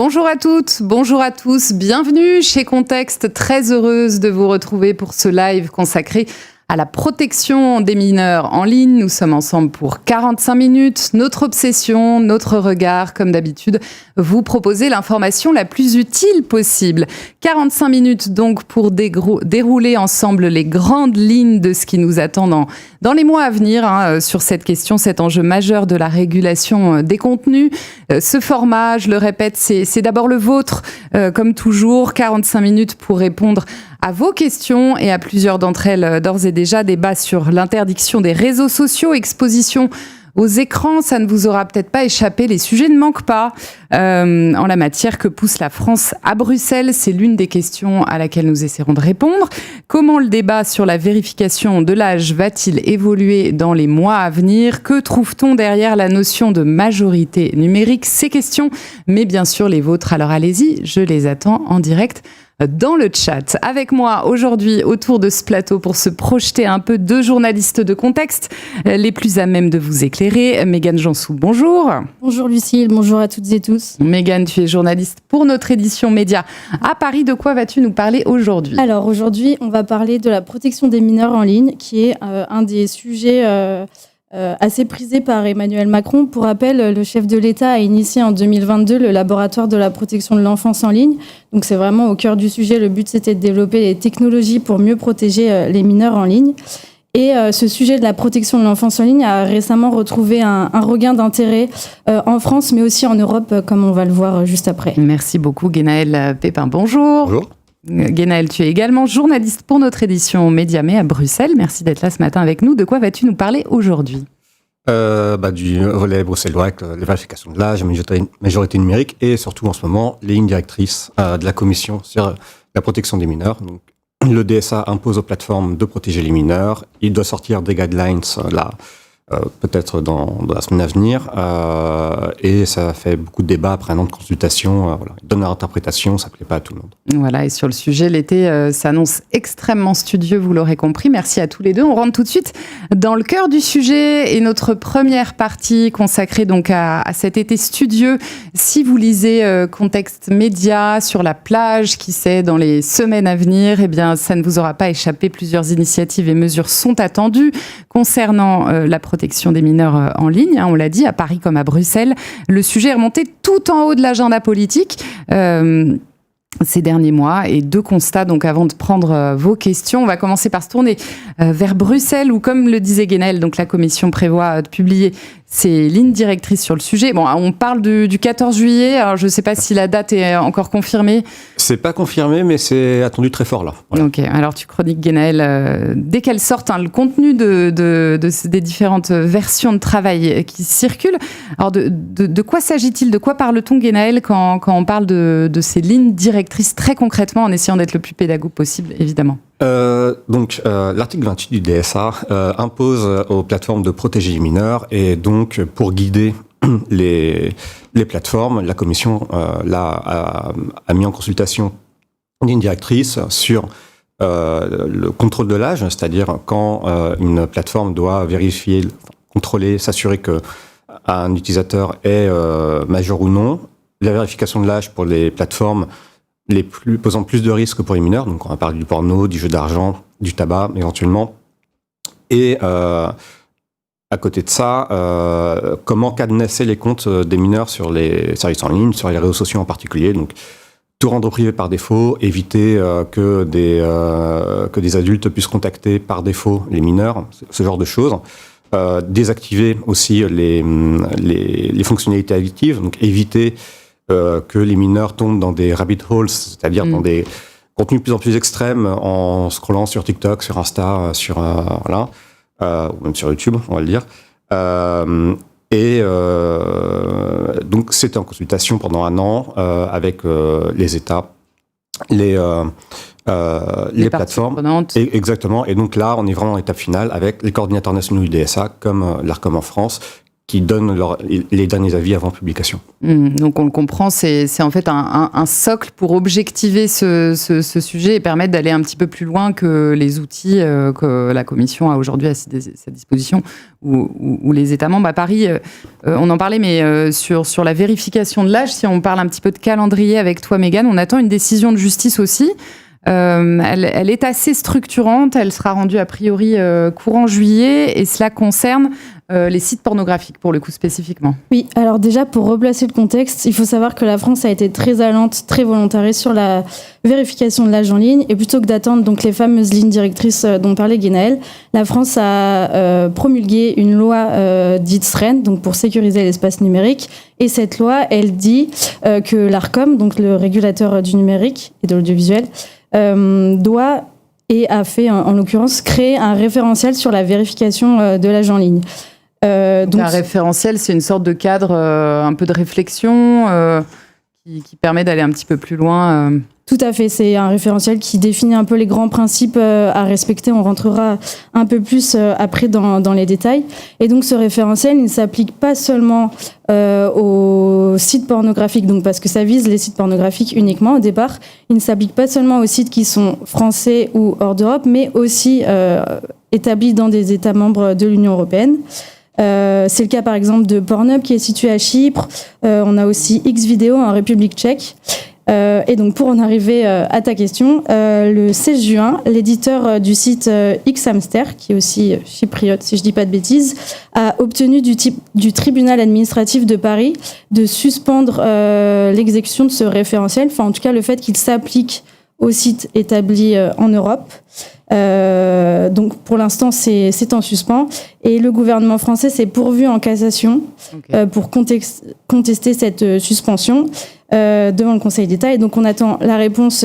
Bonjour à toutes, bonjour à tous, bienvenue chez Contexte, très heureuse de vous retrouver pour ce live consacré à la protection des mineurs en ligne. Nous sommes ensemble pour 45 minutes. Notre obsession, notre regard, comme d'habitude, vous proposer l'information la plus utile possible. 45 minutes donc pour dérouler ensemble les grandes lignes de ce qui nous attend dans les mois à venir sur cette question, cet enjeu majeur de la régulation des contenus. Ce format, je le répète, c'est d'abord le vôtre, comme toujours. 45 minutes pour répondre à vos questions et à plusieurs d'entre elles d'ores et déjà. Débat sur l'interdiction des réseaux sociaux, exposition aux écrans, ça ne vous aura peut-être pas échappé, les sujets ne manquent pas en la matière. Que pousse la France à Bruxelles? C'est l'une des questions à laquelle nous essaierons de répondre. Comment le débat sur la vérification de l'âge va-t-il évoluer dans les mois à venir? Que trouve-t-on derrière la notion de majorité numérique? Ces questions, mais bien sûr les vôtres, alors allez-y, je les attends en direct dans le chat. Avec moi aujourd'hui autour de ce plateau pour se projeter un peu, deux journalistes de contexte, les plus à même de vous éclairer. Mégane Jansou, bonjour. Bonjour Lucille, bonjour à toutes et tous. Mégane, tu es journaliste pour notre édition média à Paris. De quoi vas-tu nous parler aujourd'hui? Alors aujourd'hui, on va parler de la protection des mineurs en ligne, qui est un des sujets assez prisé par Emmanuel Macron. Pour rappel, le chef de l'État a initié en 2022 le laboratoire de la protection de l'enfance en ligne. Donc c'est vraiment au cœur du sujet. Le but, c'était de développer les technologies pour mieux protéger les mineurs en ligne. Et ce sujet de la protection de l'enfance en ligne a récemment retrouvé un regain d'intérêt en France, mais aussi en Europe, comme on va le voir juste après. Merci beaucoup, Guénaël Pépin. Bonjour. Bonjour. Guénaël, tu es également journaliste pour notre édition Médiamé à Bruxelles. Merci d'être là ce matin avec nous. De quoi vas-tu nous parler aujourd'hui? Du volet bruxellois avec la vérification de l'âge, majorité numérique et surtout en ce moment les lignes directrices de la Commission sur la protection des mineurs. Donc, le DSA impose aux plateformes de protéger les mineurs. Il doit sortir des guidelines peut-être dans la semaine à venir. Et ça fait beaucoup de débats après un an de consultation. Voilà. Il donne leur interprétation, ça ne plaît pas à tout le monde. Voilà, et sur le sujet, l'été s'annonce extrêmement studieux, vous l'aurez compris. Merci à tous les deux. On rentre tout de suite dans le cœur du sujet et notre première partie consacrée donc à cet été studieux. Si vous lisez Contexte Média sur la plage, qui sait, dans les semaines à venir, eh bien, ça ne vous aura pas échappé. Plusieurs initiatives et mesures sont attendues concernant la protection des mineurs en ligne. On l'a dit, à Paris comme à Bruxelles. Le sujet est remonté tout en haut de l'agenda politique ces derniers mois. Et deux constats, donc, avant de prendre vos questions. On va commencer par se tourner vers Bruxelles, où, comme le disait Guénaël, donc la Commission prévoit de publier ses lignes directrices sur le sujet. Bon, on parle du 14 juillet. Alors, je ne sais pas si la date est encore confirmée. C'est pas confirmé, mais c'est attendu très fort là. Voilà. Ok, alors tu chroniques, Guénaël, dès qu'elles sortent, le contenu des différentes versions de travail qui circulent. Alors, de quoi s'agit-il? De quoi parle-t-on, Guénaël, quand on parle de ces lignes directrices très concrètement, en essayant d'être le plus pédagogue possible, évidemment? L'article 28 du DSA impose aux plateformes de protéger les mineurs, et donc pour guider les plateformes, la Commission a mis en consultation une ligne directrice sur le contrôle de l'âge, c'est-à-dire quand une plateforme doit vérifier, contrôler, s'assurer qu'un utilisateur est majeur ou non. La vérification de l'âge pour les plateformes posant plus de risques pour les mineurs, donc on va parler du porno, du jeu d'argent, du tabac éventuellement, et à côté de ça, comment cadenasser les comptes des mineurs sur les services en ligne, sur les réseaux sociaux en particulier, donc tout rendre privé par défaut, éviter que des adultes puissent contacter par défaut les mineurs, ce genre de choses. Désactiver aussi les fonctionnalités addictives, donc éviter que les mineurs tombent dans des rabbit holes, c'est-à-dire dans des contenus de plus en plus extrêmes en scrollant sur TikTok, sur Insta, ou même sur YouTube, on va le dire. Donc c'était en consultation pendant un an avec les États, les plateformes. Exactement. Et donc là, on est vraiment en étape finale avec les coordinateurs nationaux du DSA, comme l'ARCOM en France, qui donnent les derniers avis avant publication. Donc on le comprend, c'est en fait un socle pour objectiver ce sujet et permettre d'aller un petit peu plus loin que les outils que la Commission a aujourd'hui à sa disposition ou les États membres. À Paris, on en parlait, mais sur la vérification de l'âge, si on parle un petit peu de calendrier avec toi, Mégane, on attend une décision de justice aussi. Elle est assez structurante, elle sera rendue a priori courant juillet et cela concerne les sites pornographiques pour le coup spécifiquement. Oui, alors déjà pour replacer le contexte, il faut savoir que la France a été très allante, très volontariste sur la vérification de l'âge en ligne et plutôt que d'attendre donc les fameuses lignes directrices dont parlait Guénaël, la France a promulgué une loi dite SREN, donc pour sécuriser l'espace numérique, et cette loi, elle dit que l'Arcom, donc le régulateur du numérique et de l'audiovisuel, doit et a fait en l'occurrence créer un référentiel sur la vérification de l'âge en ligne. Donc, un référentiel, c'est une sorte de cadre, un peu de réflexion qui permet d'aller un petit peu plus loin. Tout à fait, c'est un référentiel qui définit un peu les grands principes à respecter. On rentrera un peu plus après dans les détails. Et donc ce référentiel, il ne s'applique pas seulement aux sites pornographiques, donc parce que ça vise les sites pornographiques uniquement au départ. Il ne s'applique pas seulement aux sites qui sont français ou hors d'Europe, mais aussi établis dans des États membres de l'Union européenne. C'est le cas par exemple de Pornhub qui est situé à Chypre. On a aussi Xvideo en République tchèque. Et donc pour en arriver à ta question, le 16 juin, l'éditeur du site Xhamster, qui est aussi chypriote si je dis pas de bêtises, a obtenu du tribunal administratif de Paris de suspendre l'exécution de ce référentiel, enfin en tout cas le fait qu'il s'applique aux sites établis en Europe. Donc pour l'instant c'est en suspens et le gouvernement français s'est pourvu en cassation pour contester cette suspension devant le Conseil d'État et donc on attend la réponse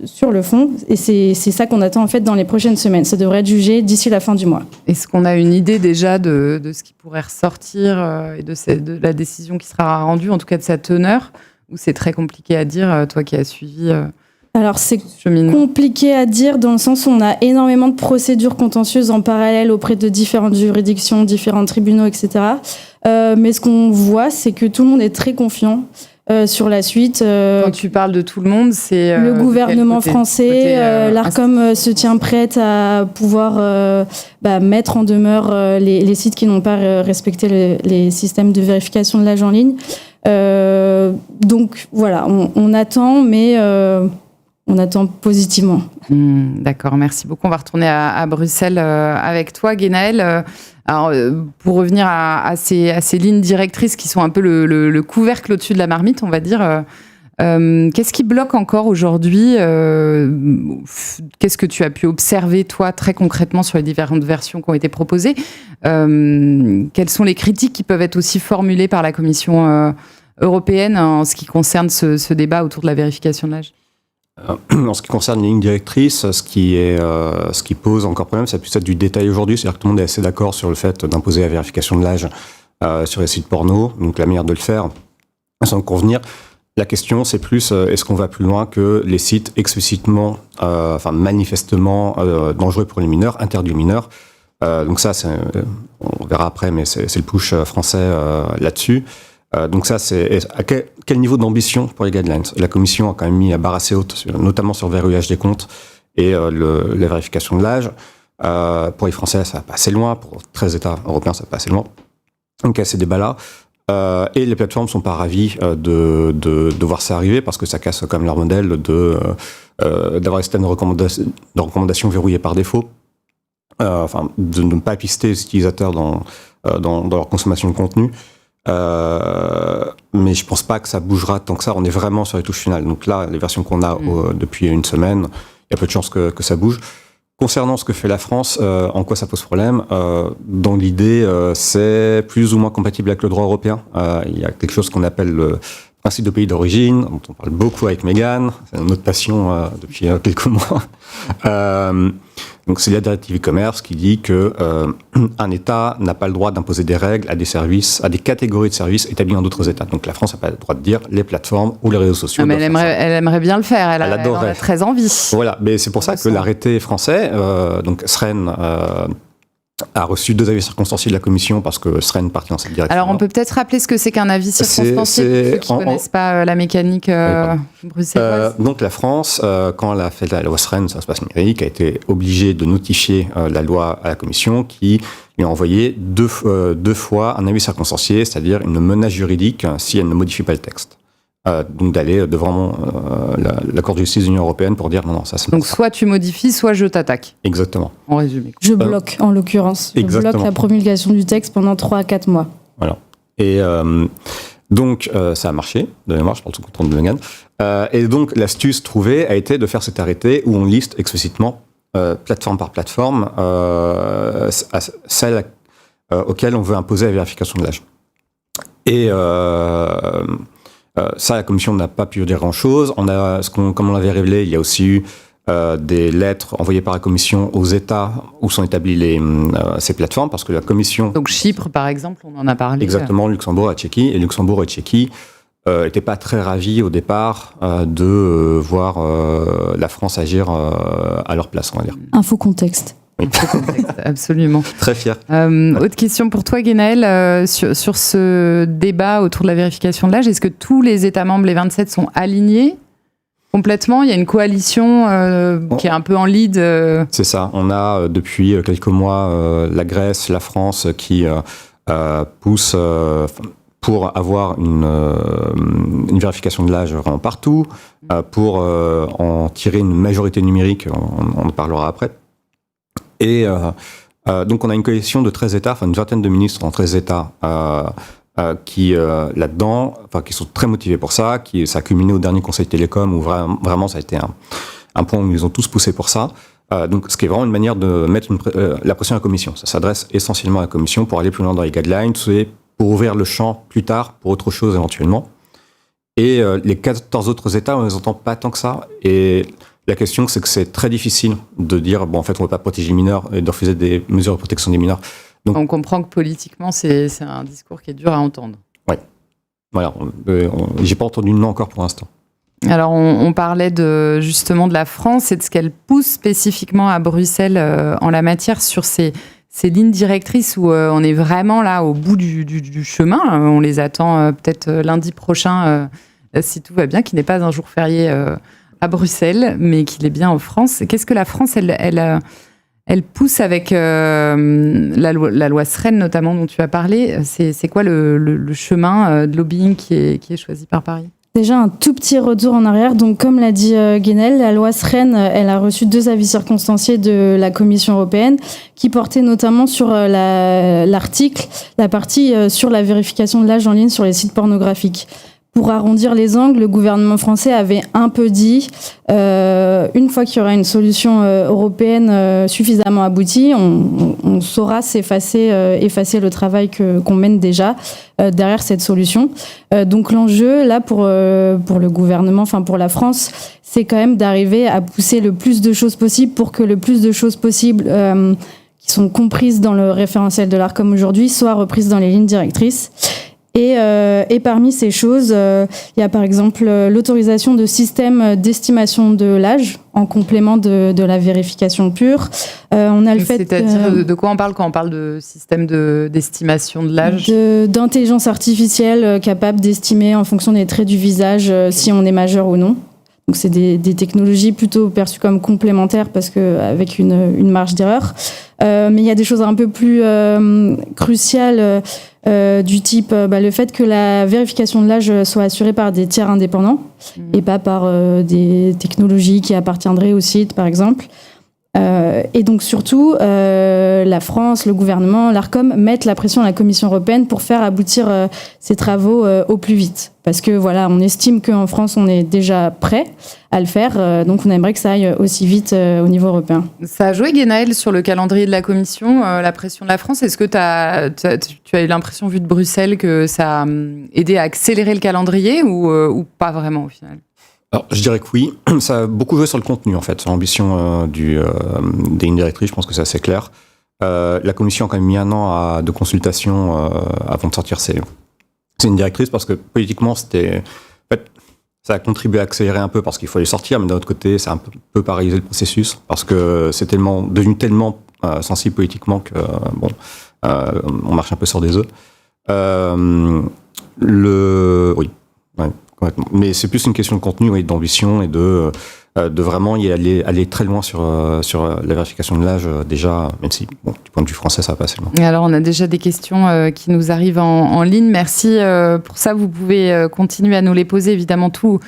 sur le fond et c'est ça qu'on attend en fait dans les prochaines semaines. Ça devrait être jugé d'ici la fin du mois. Est-ce qu'on a une idée déjà de ce qui pourrait ressortir et de la décision qui sera rendue, en tout cas de sa teneur, ou c'est très compliqué à dire, toi qui as suivi Alors c'est compliqué à dire dans le sens où on a énormément de procédures contentieuses en parallèle auprès de différentes juridictions, différents tribunaux, etc. Mais ce qu'on voit, c'est que tout le monde est très confiant sur la suite. Quand tu parles de tout le monde, c'est le gouvernement français, l'Arcom se tient prête à pouvoir mettre en demeure les sites qui n'ont pas respecté les systèmes de vérification de l'âge en ligne. Donc voilà, on attend, mais on attend positivement. D'accord, merci beaucoup. On va retourner à Bruxelles avec toi, Guénaël. Alors, pour revenir à ces lignes directrices qui sont un peu le couvercle au-dessus de la marmite, on va dire, qu'est-ce qui bloque encore aujourd'hui ? Qu'est-ce que tu as pu observer, toi, très concrètement, sur les différentes versions qui ont été proposées ? Quelles sont les critiques qui peuvent être aussi formulées par la Commission européenne en ce qui concerne ce débat autour de la vérification de l'âge ? En ce qui concerne les lignes directrices, ce qui pose encore problème, c'est plus être du détail aujourd'hui. C'est-à-dire que tout le monde est assez d'accord sur le fait d'imposer la vérification de l'âge sur les sites porno. Donc la manière de le faire, sans convenir. La question, c'est plus, est-ce qu'on va plus loin que les sites explicitement, manifestement dangereux pour les mineurs, interdits aux mineurs. Donc ça, on verra après, mais c'est le push français là-dessus. Donc ça, c'est à quel niveau d'ambition pour les guidelines ? La Commission a quand même mis la barre assez haute, notamment sur le verrouillage des comptes et la vérification de l'âge. Pour les Français, ça va pas assez loin. Pour 13 États européens, ça va pas assez loin. Donc il y a ces débats-là. Et les plateformes sont pas ravies de voir ça arriver parce que ça casse quand même leur modèle d'avoir un système de recommandations verrouillé par défaut. De ne pas pister les utilisateurs dans leur consommation de contenu. Mais je pense pas que ça bougera tant que ça. On est vraiment sur les touches finales. Donc là, les versions qu'on a depuis une semaine, il y a peu de chances que ça bouge. Concernant ce que fait la France, en quoi ça pose problème ? Dans l'idée, c'est plus ou moins compatible avec le droit européen. Il y a quelque chose qu'on appelle le principe de pays d'origine, dont on parle beaucoup avec Mégane. C'est notre passion depuis quelques mois. Donc c'est la directive e-commerce qui dit que un État n'a pas le droit d'imposer des règles à des services, à des catégories de services établis dans d'autres États. Donc la France n'a pas le droit de dire les plateformes ou les réseaux sociaux. Mais elle aimerait bien le faire. Elle en a très envie. Voilà, mais c'est pour ça que l'arrêté français, donc SREN, a reçu 2 avis circonstanciés de la Commission parce que SREN partit dans cette direction. Alors, on peut peut-être rappeler ce que c'est qu'un avis circonstancié pour ceux qui ne connaissent pas la mécanique bruxelloise. Donc, la France, quand elle a fait la loi SREN, ça se passe numérique, a été obligée de notifier la loi à la Commission qui lui a envoyé 2 fois un avis circonstancié, c'est-à-dire une menace juridique si elle ne modifie pas le texte. Donc d'aller devant la Cour de justice de l'Union européenne pour dire non, ça se passe. Donc soit tu modifies, soit je t'attaque. Exactement. En résumé. Je bloque, en l'occurrence. Je bloque la promulgation du texte pendant 3 à 4 mois. Voilà. Et donc, ça a marché, de mémoire, je parle sous contrôle de Megan. Et donc, l'astuce trouvée a été de faire cet arrêté où on liste explicitement, plateforme par plateforme, celle auquel on veut imposer la vérification de l'âge. Et ça, la Commission n'a pas pu dire grand-chose. Comme on l'avait révélé, il y a aussi eu des lettres envoyées par la Commission aux États où sont établies ces plateformes, parce que la Commission... Donc Chypre, par exemple, on en a parlé. Exactement, Luxembourg et Tchéquie. Et Luxembourg et Tchéquie n'étaient pas très ravis au départ de voir la France agir à leur place, on va dire. Un faux contexte. Oui. Absolument. Très fier. Autre question pour toi, Guénaël, sur ce débat autour de la vérification de l'âge. Est-ce que tous les États membres, les 27, sont alignés complètement? Il y a une coalition qui est un peu en lead. C'est ça. On a depuis quelques mois la Grèce, la France qui poussent pour avoir une vérification de l'âge vraiment partout, pour en tirer une majorité numérique, on en parlera après. Et donc on a une coalition de 13 États, enfin une vingtaine de ministres en 13 États qui là-dedans, enfin qui sont très motivés pour ça, ça a culminé au dernier Conseil Télécom où vraiment ça a été un point où ils ont tous poussé pour ça. Donc ce qui est vraiment une manière de mettre la pression à la Commission. Ça s'adresse essentiellement à la Commission pour aller plus loin dans les guidelines, pour ouvrir le champ plus tard pour autre chose éventuellement. Et les 14 autres États, on ne les entend pas tant que ça. Et la question, c'est que c'est très difficile de dire, bon, en fait, on ne va pas protéger les mineurs et de refuser des mesures de protection des mineurs. Donc, on comprend que politiquement, c'est un discours qui est dur à entendre. Oui. Voilà. J'ai pas entendu de non encore pour l'instant. Alors, on parlait justement de la France et de ce qu'elle pousse spécifiquement à Bruxelles en la matière sur ces lignes directrices où on est vraiment là au bout du chemin. On les attend peut-être lundi prochain, si tout va bien, qui n'est pas un jour férié à Bruxelles, mais qu'il est bien en France. Qu'est-ce que la France, elle pousse avec la loi SREN, notamment, dont tu as parlé? C'est quoi le chemin de lobbying qui est choisi par Paris? Déjà, un tout petit retour en arrière. Donc, comme l'a dit Guénaël, la loi SREN, elle a reçu 2 avis circonstanciés de la Commission européenne qui portaient notamment sur l'article, la partie sur la vérification de l'âge en ligne sur les sites pornographiques. Pour arrondir les angles, le gouvernement français avait un peu dit, une fois qu'il y aura une solution européenne suffisamment aboutie, on saura effacer le travail qu'on mène déjà derrière cette solution. Donc l'enjeu, là, pour le gouvernement, enfin pour la France, c'est quand même d'arriver à pousser le plus de choses possible pour que le plus de choses possibles qui sont comprises dans le référentiel de l'ARCOM aujourd'hui soient reprises dans les lignes directrices. Et parmi ces choses, il y a par exemple l'autorisation de systèmes d'estimation de l'âge en complément de la vérification pure. On a le fait. C'est-à-dire de quoi on parle quand on parle de système d'estimation de l'âge? D'intelligence artificielle capable d'estimer en fonction des traits du visage si on est majeur ou non. Donc c'est des technologies plutôt perçues comme complémentaires parce que avec une marge d'erreur. Mais il y a des choses un peu plus cruciales du type le fait que la vérification de l'âge soit assurée par des tiers indépendants et pas par des technologies qui appartiendraient au site, par exemple. Et donc surtout, la France, le gouvernement, l'ARCOM mettent la pression à la Commission européenne pour faire aboutir ces travaux au plus vite. Parce que voilà, on estime qu'en France, on est déjà prêt à le faire. Donc on aimerait que ça aille aussi vite au niveau européen. Ça a joué, Guénaël, sur le calendrier de la Commission, la pression de la France. Est-ce que tu as eu l'impression, vu de Bruxelles, que ça a aidé à accélérer le calendrier ou pas vraiment au final? Alors, je dirais que oui. Ça a beaucoup joué sur le contenu, en fait, sur l'ambition des lignes directrices. Je pense que c'est assez clair. La Commission a quand même mis 1 an de consultation avant de sortir ces lignes directrices, parce que politiquement, ça a contribué à accélérer un peu parce qu'il faut les sortir, mais d'un autre côté, ça a un peu paralysé le processus, parce que c'est devenu tellement sensible politiquement que on marche un peu sur des œufs. Oui, ouais, complètement. Mais c'est plus une question de contenu, oui, d'ambition et de vraiment y aller très loin sur la vérification de l'âge déjà, même si du point de vue français ça va pas assez loin. Et alors on a déjà des questions qui nous arrivent en ligne. Merci pour ça. Vous pouvez continuer à nous les poser évidemment pendant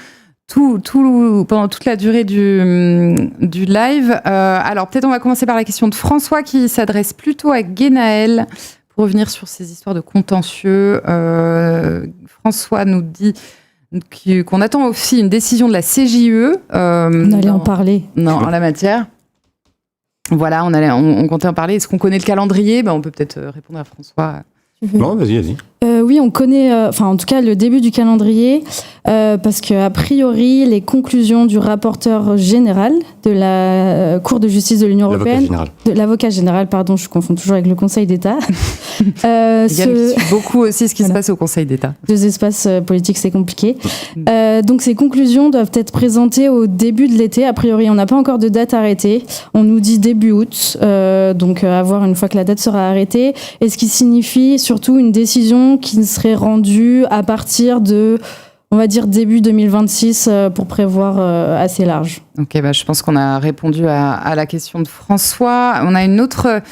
toute la durée du live. Alors peut-être on va commencer par la question de François qui s'adresse plutôt à Guénaël pour revenir sur ces histoires de contentieux. François nous dit qu'on attend aussi une décision de la CJUE. On allait en parler. Non, en la matière. Voilà, on comptait en parler. Est-ce qu'on connaît le calendrier ? On peut peut-être répondre à François. Non, vas-y. Oui, on connaît, en tout cas, le début du calendrier, parce qu'a priori, les conclusions du rapporteur général de la Cour de justice de l'Union européenne, l'avocat général, pardon, je confonds toujours avec le Conseil d'État. Beaucoup aussi ce qui se passe au Conseil d'État. Deux espaces politiques, c'est compliqué. Donc, ces conclusions doivent être présentées au début de l'été. A priori, on n'a pas encore de date arrêtée. On nous dit début août, donc à voir une fois que la date sera arrêtée. Et ce qui signifie surtout une décision qui serait rendue à partir de, on va dire, début 2026 pour prévoir assez large. Ok, je pense qu'on a répondu à la question de François. On a une autre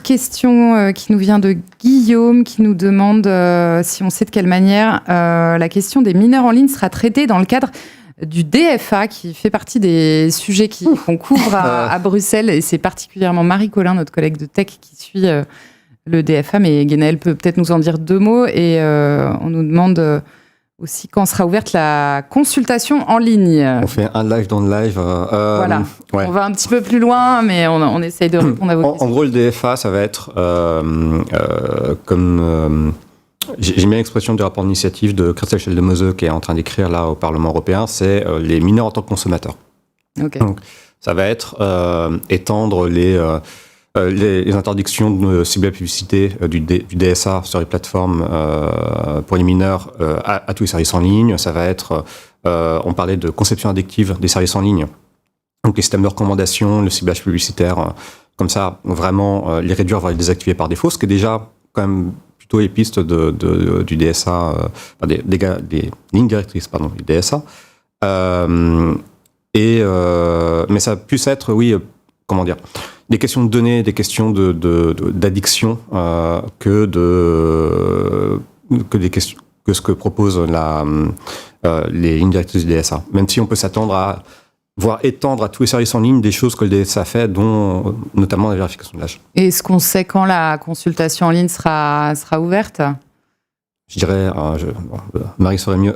question qui nous vient de Guillaume, qui nous demande si on sait de quelle manière la question des mineurs en ligne sera traitée dans le cadre du DFA, qui fait partie des sujets qu'on couvre à Bruxelles. Et c'est particulièrement Marie Colin, notre collègue de tech, qui suit le DFA. Mais Guénaël peut peut-être nous en dire 2 mots. Et on nous demande aussi quand sera ouverte la consultation en ligne. On fait un live dans le live. Voilà, ouais. On va un petit peu plus loin, mais on essaye de répondre à vos questions. En gros, le DFA, ça va être comme... J'ai mis l'expression du rapport d'initiative de Christel Schaldemose qui est en train d'écrire là au Parlement européen, c'est les mineurs en tant que consommateurs. Okay. Donc, ça va être étendre les interdictions de cibler la publicité du DSA sur les plateformes pour les mineurs à tous les services en ligne. Ça va être, on parlait de conception addictive des services en ligne. Donc les systèmes de recommandation, le ciblage publicitaire, comme ça, vraiment les réduire, voire les désactiver par défaut, ce qui est déjà quand même plutôt les pistes du DSA, des lignes directrices, pardon, du DSA. Mais ça puisse être, oui, comment dire, des questions de données, des questions d'addiction que ce que propose les lignes directrices du DSA. Même si on peut s'attendre à voire étendre à tous les services en ligne des choses que le DSA fait, dont notamment la vérification de l'âge. Et est-ce qu'on sait quand la consultation en ligne sera ouverte ? Je dirais, Marie saurait mieux,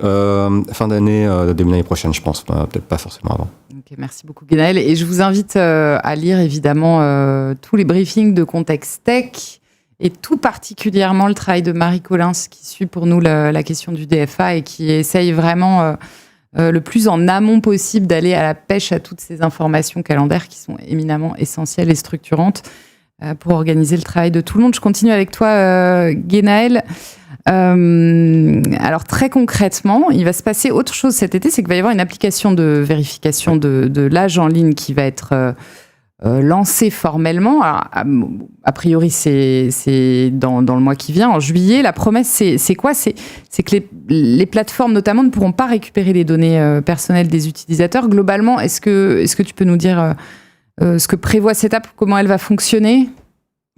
fin d'année, début d'année prochaine, je pense, peut-être pas forcément avant. Okay, merci beaucoup Guénaël. Et je vous invite à lire évidemment tous les briefings de Contexte Tech et tout particulièrement le travail de Marie Colin qui suit pour nous la question du DFA et qui essaye vraiment le plus en amont possible d'aller à la pêche à toutes ces informations calendaires qui sont éminemment essentielles et structurantes pour organiser le travail de tout le monde. Je continue avec toi, Guénaël. Alors très concrètement, il va se passer autre chose cet été, c'est qu'il va y avoir une application de vérification de l'âge en ligne qui va être lancée formellement. Alors, a priori, c'est dans le mois qui vient, en juillet. La promesse, c'est quoi ? C'est que les plateformes, notamment, ne pourront pas récupérer les données personnelles des utilisateurs. Globalement, est-ce que tu peux nous dire ce que prévoit cette app, comment elle va fonctionner ?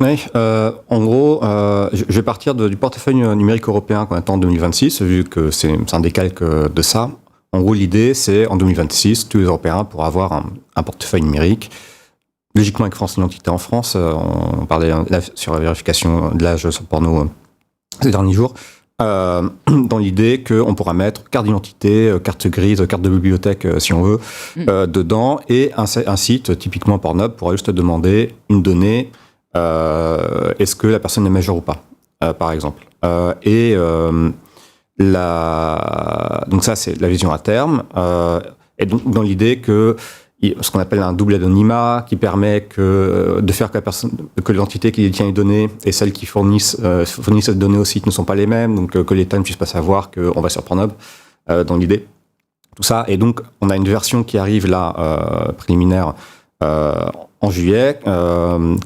Oui, en gros, je vais partir du portefeuille numérique européen qu'on attend en 2026, vu que c'est un décalque de ça. En gros, l'idée, c'est en 2026, tous les Européens pourront avoir un portefeuille numérique. Logiquement, avec France Identité en France, on parlait sur la vérification de l'âge sur le porno ces derniers jours, dans l'idée qu'on pourra mettre carte d'identité, carte grise, carte de bibliothèque, si on veut, dedans, et un site, typiquement Pornhub, pourra juste demander une donnée. Est-ce que la personne est majeure ou pas, par exemple. Donc ça, c'est la vision à terme. Et donc, dans l'idée que ce qu'on appelle un double anonymat, qui permet de faire que l'entité qui détient les données et celles qui fournissent cette donnée au site ne sont pas les mêmes, donc que l'État ne puisse pas savoir qu'on va sur Pornhub, dans l'idée. Tout ça. Et donc, on a une version qui arrive là, préliminaire, en juillet,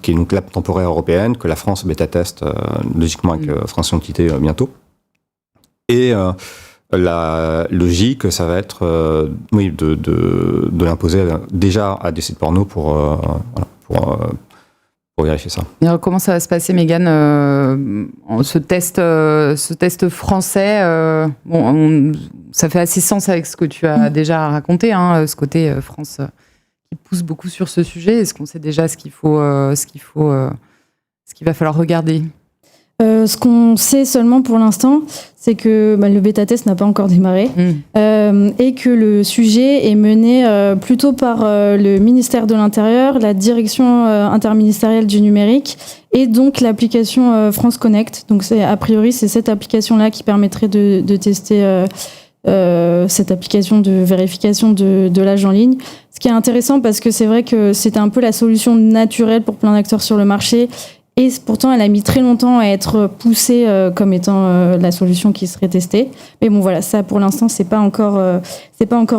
qui est donc l'app temporaire européenne, que la France bêta-teste logiquement avec France Identité bientôt. Et la logique, ça va être de l'imposer déjà à des sites porno pour vérifier ça. Et alors, comment ça va se passer, Mégane, ce test français ça fait assez sens avec ce que tu as déjà raconté, ce côté France qui pousse beaucoup sur ce sujet. Est-ce qu'on sait déjà ce qu'il va falloir regarder ? Ce qu'on sait seulement pour l'instant, c'est que le bêta-test n'a pas encore démarré et que le sujet est mené plutôt par le ministère de l'Intérieur, la direction interministérielle du numérique et donc l'application France Connect. Donc a priori, c'est cette application-là qui permettrait de tester cette application de vérification de l'âge en ligne. Ce qui est intéressant parce que c'est vrai que c'était un peu la solution naturelle pour plein d'acteurs sur le marché. Et pourtant, elle a mis très longtemps à être poussée comme étant la solution qui serait testée. Mais bon, voilà, ça pour l'instant, c'est pas encore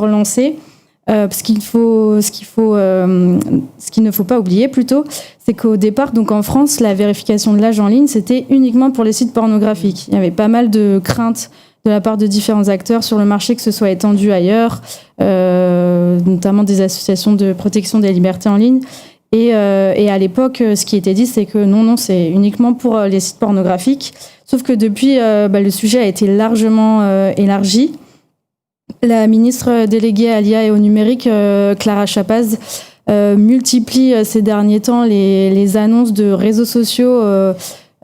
lancé. Ce qu'il ne faut pas oublier plutôt, c'est qu'au départ, donc en France, la vérification de l'âge en ligne, c'était uniquement pour les sites pornographiques. Il y avait pas mal de craintes de la part de différents acteurs sur le marché que ce soit étendu ailleurs, notamment des associations de protection des libertés en ligne. Et à l'époque, ce qui était dit, c'est que non, c'est uniquement pour les sites pornographiques. Sauf que depuis, le sujet a été largement élargi. La ministre déléguée à l'IA et au numérique, Clara Chapaz, multiplie ces derniers temps les annonces de réseaux sociaux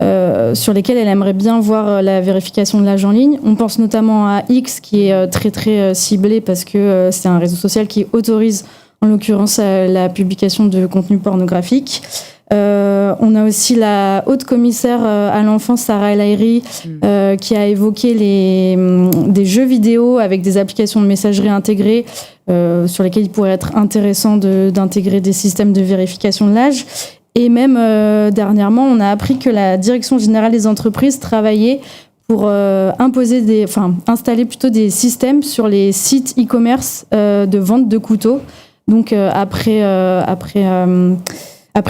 sur lesquels elle aimerait bien voir la vérification de l'âge en ligne. On pense notamment à X, qui est très très ciblé parce que c'est un réseau social qui autorise en l'occurrence la publication de contenu pornographique. On a aussi la haute commissaire à l'enfance, Sarah El Haïry, qui a évoqué des jeux vidéo avec des applications de messagerie intégrées sur lesquelles il pourrait être intéressant d'intégrer des systèmes de vérification de l'âge. Et même dernièrement, on a appris que la Direction générale des entreprises travaillait pour installer plutôt des systèmes sur les sites e-commerce de vente de couteaux. Donc après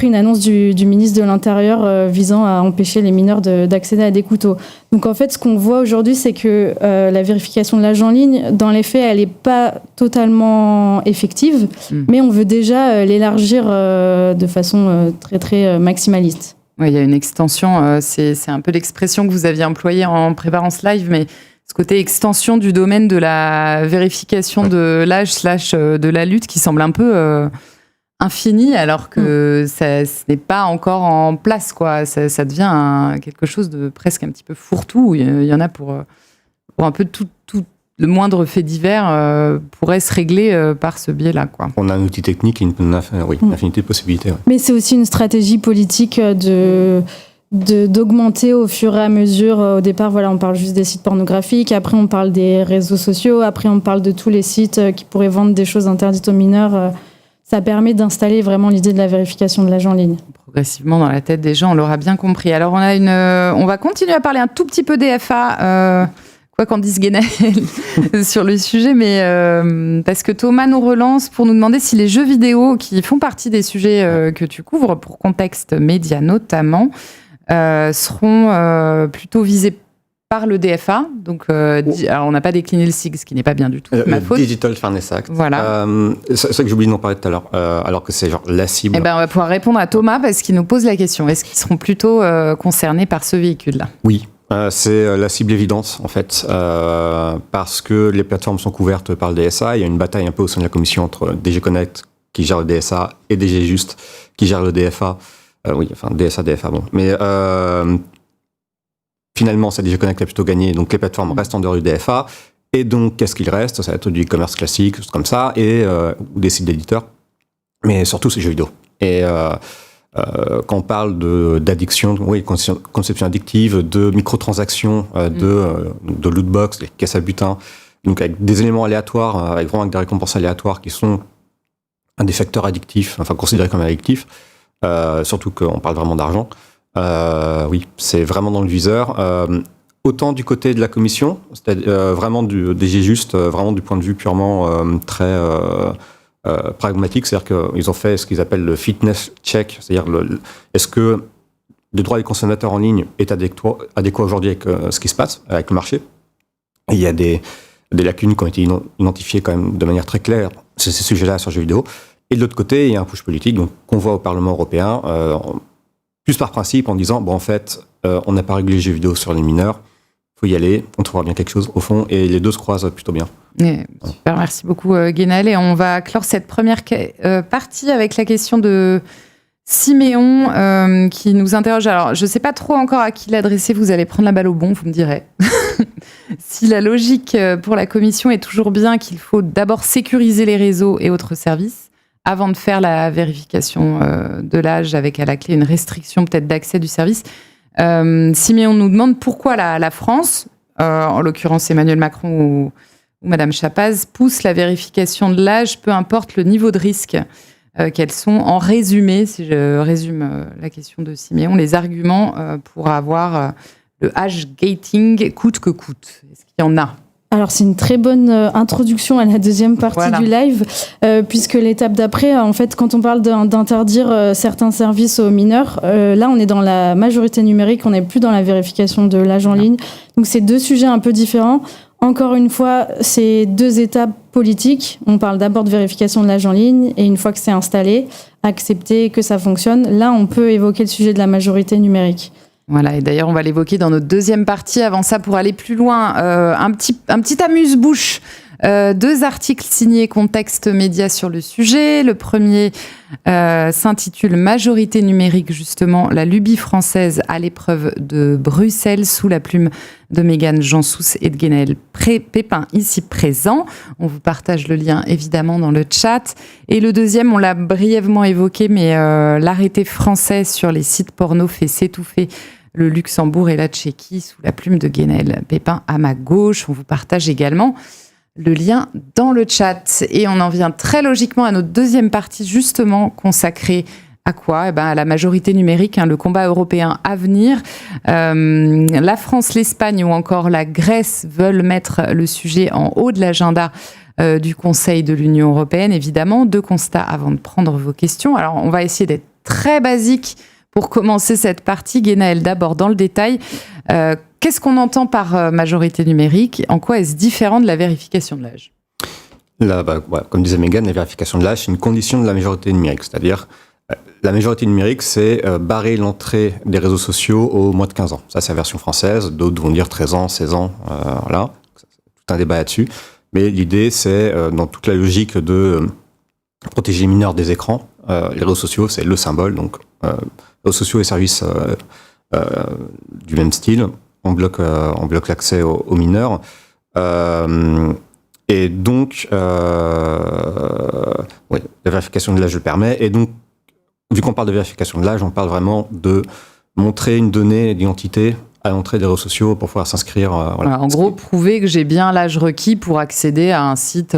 une annonce du ministre de l'Intérieur visant à empêcher les mineurs d'accéder à des couteaux. Donc en fait, ce qu'on voit aujourd'hui, c'est que la vérification de l'âge en ligne, dans les faits, elle n'est pas totalement effective, mais on veut déjà l'élargir de façon très très maximaliste. Oui, il y a une extension, c'est un peu l'expression que vous aviez employée en préparant ce live, mais ce côté extension du domaine de la vérification de l'âge / de la lutte qui semble un peu infini, alors que ce n'est pas encore en place, quoi. Ça devient quelque chose de presque un petit peu fourre-tout. Il y en a pour un peu tout le moindre fait divers pourrait se régler par ce biais-là, quoi. On a un outil technique et une infinité de possibilités. Ouais. Mais c'est aussi une stratégie politique d'augmenter au fur et à mesure. Au départ, on parle juste des sites pornographiques, après on parle des réseaux sociaux, après on parle de tous les sites qui pourraient vendre des choses interdites aux mineurs. Ça permet d'installer vraiment l'idée de la vérification de l'âge en ligne. Progressivement dans la tête des gens, on l'aura bien compris. Alors on va continuer à parler un tout petit peu des FA, quoi qu'en dise Guénel sur le sujet, mais parce que Thomas nous relance pour nous demander si les jeux vidéo, qui font partie des sujets que tu couvres pour Contexte Média notamment, seront plutôt visés par le DFA. Donc, alors on n'a pas décliné le SIG, ce qui n'est pas bien du tout ma faute. Digital Fairness Act. Voilà. C'est ça que j'ai oublié d'en parler tout à l'heure, alors que c'est genre la cible. Eh ben, on va pouvoir répondre à Thomas parce qu'il nous pose la question. Est-ce qu'ils seront plutôt concernés par ce véhicule-là ? Oui. C'est la cible évidente, en fait, parce que les plateformes sont couvertes par le DSA. Il y a une bataille un peu au sein de la commission entre DG Connect, qui gère le DSA, et DG Just, qui gère le DFA. DSA, DFA, bon. Mais finalement, c'est DG Connect qui a plutôt gagné, donc les plateformes restent en dehors du DFA. Et donc, qu'est-ce qu'il reste ? Ça va être du e-commerce classique, choses comme ça, ou des sites d'éditeurs. Mais surtout, c'est jeux vidéo. Et quand on parle d'addiction, conception addictive, de microtransactions, de lootbox, des caisses à butin, donc avec des éléments aléatoires, avec des récompenses aléatoires qui sont un des facteurs addictifs, enfin considérés comme addictifs, surtout qu'on parle vraiment d'argent. Oui, c'est vraiment dans le viseur. Autant du côté de la commission, c'est-à-dire vraiment du DG Just, vraiment du point de vue purement très pragmatique, c'est-à-dire qu'ils ont fait ce qu'ils appellent le fitness check, c'est-à-dire est-ce que le droit des consommateurs en ligne est adéquat aujourd'hui avec ce qui se passe, avec le marché. Et il y a des lacunes qui ont été identifiées quand même de manière très claire sur ces sujets-là sur le jeu vidéo. Et de l'autre côté, il y a un push politique qu'on voit au Parlement européen, plus par principe, en disant, bon, en fait, on n'a pas régulé les jeux vidéo sur les mineurs, il faut y aller, on trouvera bien quelque chose au fond, et les deux se croisent plutôt bien. Super, merci beaucoup Guénal. Et on va clore cette première partie avec la question de Siméon qui nous interroge. Alors, je ne sais pas trop encore à qui l'adresser, vous allez prendre la balle au bon, vous me direz. Si la logique pour la Commission est toujours bien qu'il faut d'abord sécuriser les réseaux et autres services avant de faire la vérification de l'âge avec à la clé une restriction peut-être d'accès du service. Siméon nous demande pourquoi la France, en l'occurrence Emmanuel Macron ou Madame Chapaz, pousse la vérification de l'âge, peu importe le niveau de risque qu'elles sont. En résumé, si je résume la question de Siméon, les arguments pour avoir le age gating coûte que coûte. Est-ce qu'il y en a ? Alors, c'est une très bonne introduction à la deuxième partie du live, puisque l'étape d'après, en fait, quand on parle d'interdire certains services aux mineurs, là, on est dans la majorité numérique, on n'est plus dans la vérification de l'âge en ligne. Donc, c'est deux sujets un peu différents. Encore une fois, c'est deux étapes politiques. On parle d'abord de vérification de l'âge en ligne, et une fois que c'est installé, accepter que ça fonctionne, là, on peut évoquer le sujet de la majorité numérique. Voilà, et d'ailleurs, on va l'évoquer dans notre deuxième partie. Avant ça, pour aller plus loin, un petit amuse-bouche. 2 articles signés Contexte Média sur le sujet. Le premier s'intitule « Majorité numérique », justement, la lubie française à l'épreuve de Bruxelles, sous la plume de Mégane Jansous et de Guénaël Pépin, ici présent. On vous partage le lien, évidemment, dans le chat. Et le deuxième, on l'a brièvement évoqué, mais l'arrêté français sur les sites porno fait s'étouffer le Luxembourg et la Tchéquie, sous la plume de Guénaël Pépin à ma gauche. On vous partage également le lien dans le chat. Et on en vient très logiquement à notre deuxième partie, justement consacrée à quoi ? À la majorité numérique, le combat européen à venir. La France, l'Espagne ou encore la Grèce veulent mettre le sujet en haut de l'agenda du Conseil de l'Union européenne. Évidemment, 2 constats avant de prendre vos questions. Alors, on va essayer d'être très basique pour commencer cette partie. Guénaël, d'abord, dans le détail, qu'est-ce qu'on entend par majorité numérique ? En quoi est-ce différent de la vérification de l'âge ? Là, comme disait Mégane, la vérification de l'âge, c'est une condition de la majorité numérique. C'est-à-dire, la majorité numérique, c'est barrer l'entrée des réseaux sociaux aux moins de 15 ans. Ça, c'est la version française. D'autres vont dire 13 ans, 16 ans. Voilà. C'est tout un débat là-dessus. Mais l'idée, c'est, dans toute la logique de protéger les mineurs des écrans, les réseaux sociaux, c'est le symbole. Donc, réseaux sociaux et services du même style, on bloque l'accès aux mineurs. Et donc, la vérification de l'âge le permet. Et donc, vu qu'on parle de vérification de l'âge, on parle vraiment de montrer une donnée d'identité à l'entrée des réseaux sociaux pour pouvoir s'inscrire. En gros, prouver que j'ai bien l'âge requis pour accéder à un site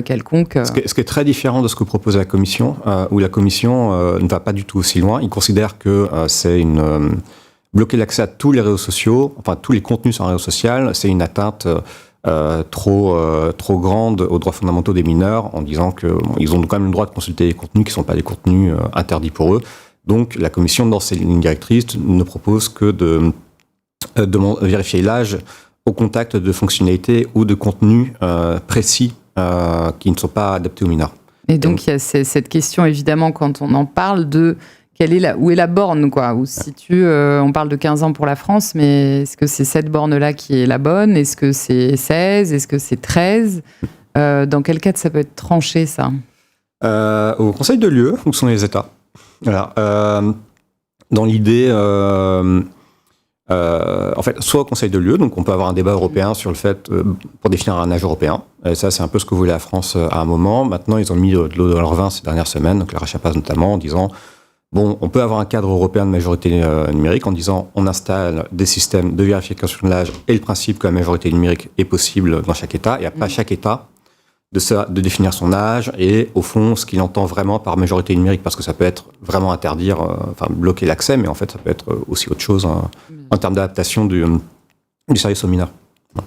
quelconque. Ce qui est très différent de ce que propose la Commission, où la Commission ne va pas du tout aussi loin. Ils considèrent que c'est bloquer l'accès à tous les réseaux sociaux, enfin tous les contenus sur un réseau social, c'est une atteinte trop grande aux droits fondamentaux des mineurs, en disant qu'ils ont quand même le droit de consulter les contenus qui ne sont pas des contenus interdits pour eux. Donc la Commission, dans ses lignes directrices, ne propose que de vérifier l'âge au contact de fonctionnalités ou de contenus précis qui ne sont pas adaptés aux mineurs. Et donc il y a cette question, évidemment, quand on en parle de où est la borne, quoi, où se situe, on parle de 15 ans pour la France, mais est-ce que c'est cette borne-là qui est la bonne ? Est-ce que c'est 16 ? Est-ce que c'est 13 ? Dans quel cadre ça peut être tranché, ça ? Au Conseil de l'UE, où sont les États. Voilà. Dans l'idée, en fait, soit au Conseil de l'UE, donc on peut avoir un débat européen sur le fait, pour définir un âge européen. Et ça, c'est un peu ce que voulait la France à un moment. Maintenant, ils ont mis de l'eau dans leur vin ces dernières semaines, donc la Chapaz notamment, en disant... Bon, on peut avoir un cadre européen de majorité numérique en disant on installe des systèmes de vérification de l'âge et le principe que la majorité numérique est possible dans chaque État, et après à chaque État de définir son âge et au fond ce qu'il entend vraiment par majorité numérique, parce que ça peut être vraiment interdire, bloquer l'accès, mais en fait ça peut être aussi autre chose en termes d'adaptation du service aux mineurs.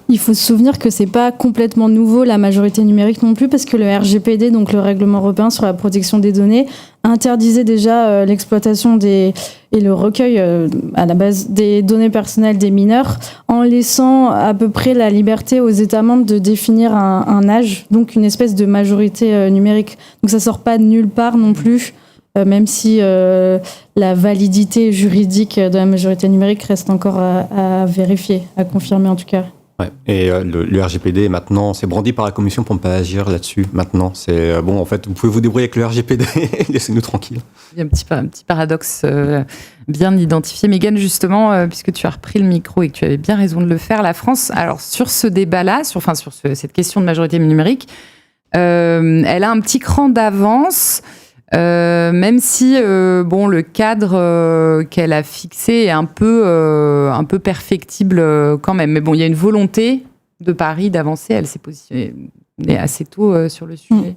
Il faut se souvenir que c'est pas complètement nouveau la majorité numérique non plus, parce que le RGPD, donc le règlement européen sur la protection des données, interdisait déjà l'exploitation et le recueil à la base des données personnelles des mineurs, en laissant à peu près la liberté aux États membres de définir un âge, donc une espèce de majorité numérique. Donc ça sort pas de nulle part non plus. Même si la validité juridique de la majorité numérique reste encore à vérifier, à confirmer en tout cas. Ouais. Et le RGPD, maintenant, c'est brandi par la Commission pour ne pas agir là-dessus. Maintenant, c'est bon, en fait, vous pouvez vous débrouiller avec le RGPD, laissez-nous tranquilles. Il y a un petit paradoxe bien identifié. Mégane, justement, puisque tu as repris le micro et que tu avais bien raison de le faire, la France, alors sur ce débat-là, sur cette question de majorité numérique, elle a un petit cran d'avance. Même si le cadre qu'elle a fixé est un peu perfectible quand même. Mais bon, il y a une volonté de Paris d'avancer. Elle s'est positionnée assez tôt sur le sujet.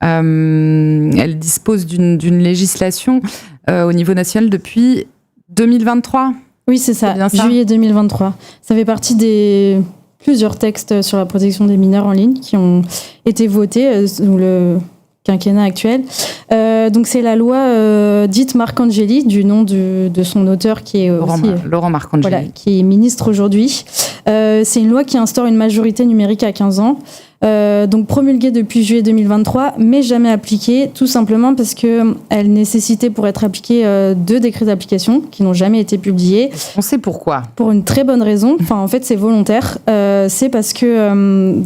Elle dispose d'une législation au niveau national depuis 2023. Oui, c'est ça, juillet 2023. Ça fait partie des plusieurs textes sur la protection des mineurs en ligne qui ont été votés sous le quinquennat actuel. Donc c'est la loi dite Marcangeli, du nom de son auteur qui est Laurent Marcangeli. Voilà, qui est ministre aujourd'hui. C'est une loi qui instaure une majorité numérique à 15 ans. Donc promulguée depuis juillet 2023, mais jamais appliquée, tout simplement parce qu'elle nécessitait pour être appliquée 2 décrets d'application qui n'ont jamais été publiés. On sait pourquoi. Pour une très bonne raison. Enfin, en fait, c'est volontaire. C'est parce que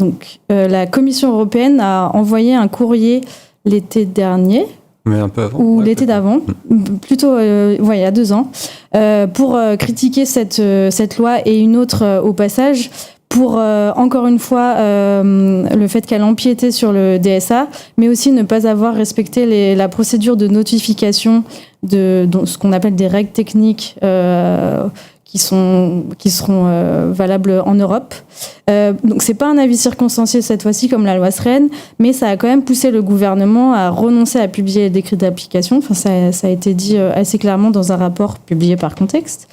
la Commission européenne a envoyé un courrier l'été dernier. Mais un peu avant. Ou l'été d'avant, plutôt il y a 2 ans, pour critiquer cette loi et une autre au passage, pour encore une fois le fait qu'elle empiétait sur le DSA, mais aussi ne pas avoir respecté la procédure de notification de ce qu'on appelle des règles techniques qui seront valables en Europe. Donc c'est pas un avis circonstancié cette fois-ci comme la loi Sren, mais ça a quand même poussé le gouvernement à renoncer à publier les décrets d'application. Enfin, ça a été dit assez clairement dans un rapport publié par Contexte.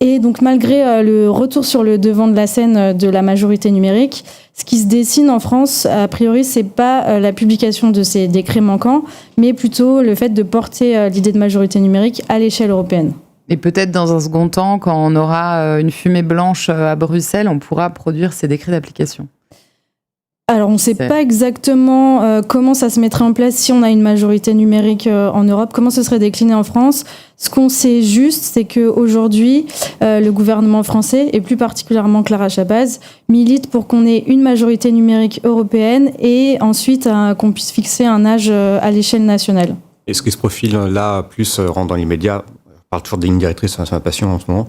Et donc malgré le retour sur le devant de la scène de la majorité numérique, ce qui se dessine en France, a priori, c'est pas la publication de ces décrets manquants, mais plutôt le fait de porter l'idée de majorité numérique à l'échelle européenne. Et peut-être dans un second temps, quand on aura une fumée blanche à Bruxelles, on pourra produire ces décrets d'application. Alors, on ne sait pas exactement comment ça se mettrait en place si on a une majorité numérique en Europe, comment ce serait décliné en France. Ce qu'on sait juste, c'est qu'aujourd'hui, le gouvernement français, et plus particulièrement Clara Chapaz, milite pour qu'on ait une majorité numérique européenne et ensuite qu'on puisse fixer un âge à l'échelle nationale. Et ce qui se profile là, plus rentre dans l'immédiat, je parle toujours des lignes directrices, c'est ma passion en ce moment,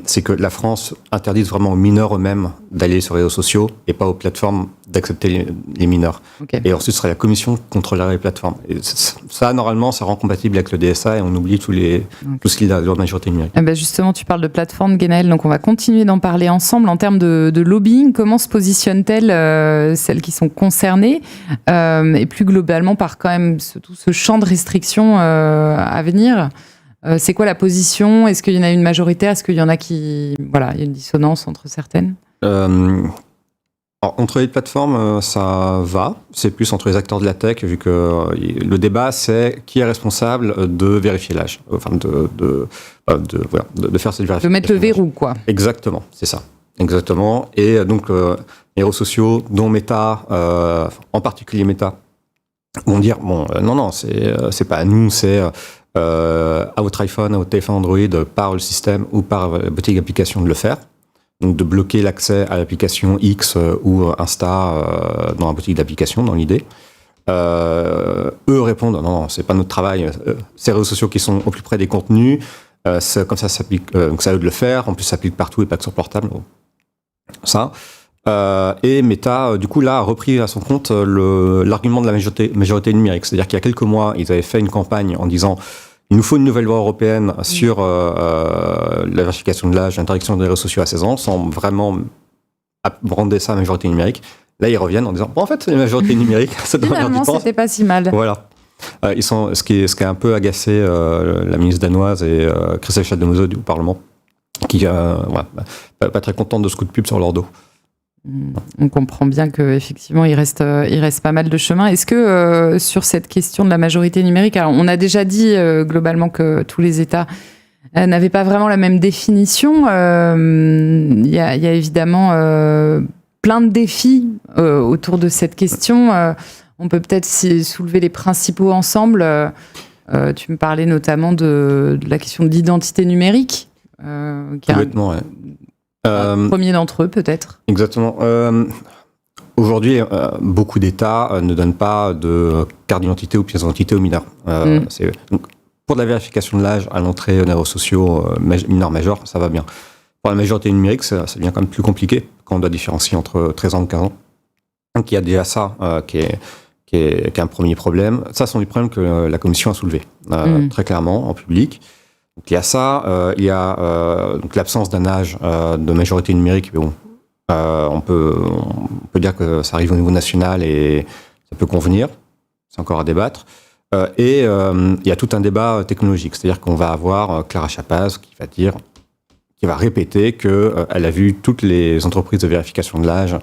c'est que la France interdise vraiment aux mineurs eux-mêmes d'aller sur les réseaux sociaux et pas aux plateformes d'accepter les mineurs. Okay. Et ensuite, ce sera la Commission qui contrôlera les plateformes. Et ça, normalement, ça rend compatible avec le DSA et on oublie tout ce qu'il y a de la majorité numérique. Justement, tu parles de plateforme, Guénaëlle, donc on va continuer d'en parler ensemble. En termes de lobbying, comment se positionnent-elles, celles qui sont concernées, et plus globalement par quand même tout ce champ de restrictions à venir? C'est quoi la position? Est-ce qu'il y en a une majoritaire? Est-ce qu'il y en a il y a une dissonance entre certaines? Alors, entre les plateformes, ça va. C'est plus entre les acteurs de la tech, vu que le débat, c'est qui est responsable de vérifier l'âge. Enfin, de faire cette vérification. De mettre le verrou, quoi. Exactement, c'est ça. Exactement. Et donc, les réseaux sociaux, dont Meta, en particulier Meta, vont dire, non, c'est pas à nous, c'est à votre iPhone, à votre téléphone Android, par le système ou par la boutique d'application de le faire. Donc de bloquer l'accès à l'application X ou Insta dans la boutique d'application, dans l'idée. Eux répondent, non, c'est pas notre travail. Ces réseaux sociaux qui sont au plus près des contenus, comme ça s'applique, donc ça à eux de le faire. En plus, ça s'applique partout et pas que sur portable. Ça. Et Meta, du coup, là, a repris à son compte l'argument de la majorité numérique. C'est-à-dire qu'il y a quelques mois, ils avaient fait une campagne en disant il nous faut une nouvelle loi européenne sur la vérification de l'âge, l'interdiction des réseaux sociaux à 16 ans, sans vraiment brander ça à la majorité numérique. Là, ils reviennent en disant en fait, la majorité numérique, ça doit finalement, c'était pas si mal. Voilà. Ce qui a un peu agacé la ministre danoise et Christelle Schaldemose au Parlement. qui pas très contentes de ce coup de pub sur leur dos. On comprend bien qu'effectivement, il reste pas mal de chemin. Est-ce que sur cette question de la majorité numérique, alors on a déjà dit globalement que tous les États n'avaient pas vraiment la même définition. Il y a évidemment plein de défis autour de cette question. On peut peut-être soulever les principaux ensemble. Tu me parlais notamment de la question de l'identité numérique. Complètement, ouais. Premier d'entre eux, peut-être. Exactement. Aujourd'hui, beaucoup d'États ne donnent pas de carte d'identité ou pièce d'identité aux mineurs. Donc, pour la vérification de l'âge à l'entrée aux réseaux sociaux mineurs majeurs, ça va bien. Pour la majorité numérique, ça devient quand même plus compliqué quand on doit différencier entre 13 ans et 15 ans. Donc il y a déjà ça qui est un premier problème. Ça, ce sont des problèmes que la Commission a soulevés très clairement en public. Donc, il y a ça, il y a donc l'absence d'un âge de majorité numérique. Mais bon, on peut dire que ça arrive au niveau national et ça peut convenir. C'est encore à débattre. Et il y a tout un débat technologique. C'est-à-dire qu'on va avoir Clara Chapaz qui va répéter qu'elle a vu toutes les entreprises de vérification de l'âge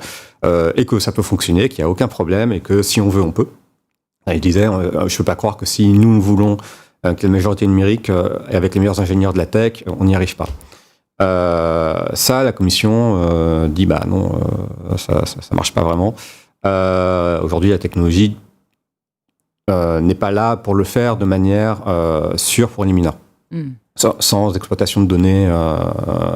et que ça peut fonctionner, qu'il n'y a aucun problème et que si on veut, on peut. Elle disait, je ne peux pas croire que si nous voulons que la majorité numérique, avec les meilleurs ingénieurs de la tech, on n'y arrive pas. Ça, la Commission dit, non, ça marche pas vraiment. Aujourd'hui, la technologie n'est pas là pour le faire de manière sûre pour les mineurs. Sans exploitation de données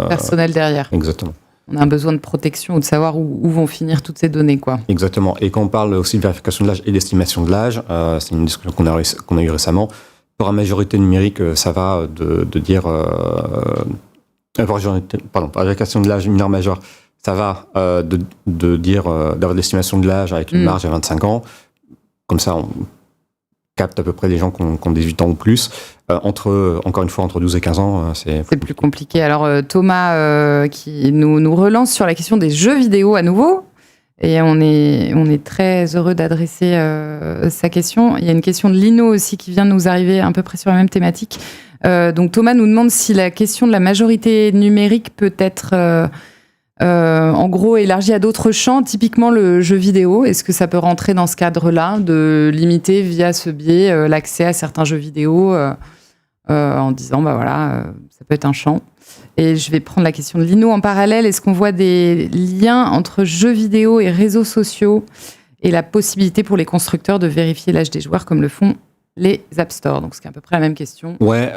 personnelles derrière. Exactement. On a un besoin de protection ou de savoir où vont finir toutes ces données, quoi. Exactement. Et quand on parle aussi de vérification de l'âge et d'estimation de l'âge, c'est une discussion qu'on a eue récemment. Pour la majorité numérique, ça va de dire... pour la vérification de l'âge mineur majeur, ça va de dire d'avoir l'estimation de l'âge avec une marge à 25 ans. Comme ça, on capte à peu près les gens qui ont 18 ans ou plus. Encore une fois, entre 12 et 15 ans, c'est plus compliqué. Alors, Thomas, qui nous relance sur la question des jeux vidéo à nouveau. Et on est très heureux d'adresser sa question. Il y a une question de Lino aussi qui vient de nous arriver à peu près sur la même thématique. Donc, Thomas nous demande si la question de la majorité numérique peut être... en gros, élargi à d'autres champs, typiquement le jeu vidéo. Est-ce que ça peut rentrer dans ce cadre-là, de limiter via ce biais l'accès à certains jeux vidéo en disant, ça peut être un champ. Et je vais prendre la question de Lino en parallèle. Est-ce qu'on voit des liens entre jeux vidéo et réseaux sociaux et la possibilité pour les constructeurs de vérifier l'âge des joueurs comme le font les App Store? Donc, c'est à peu près la même question. Ouais,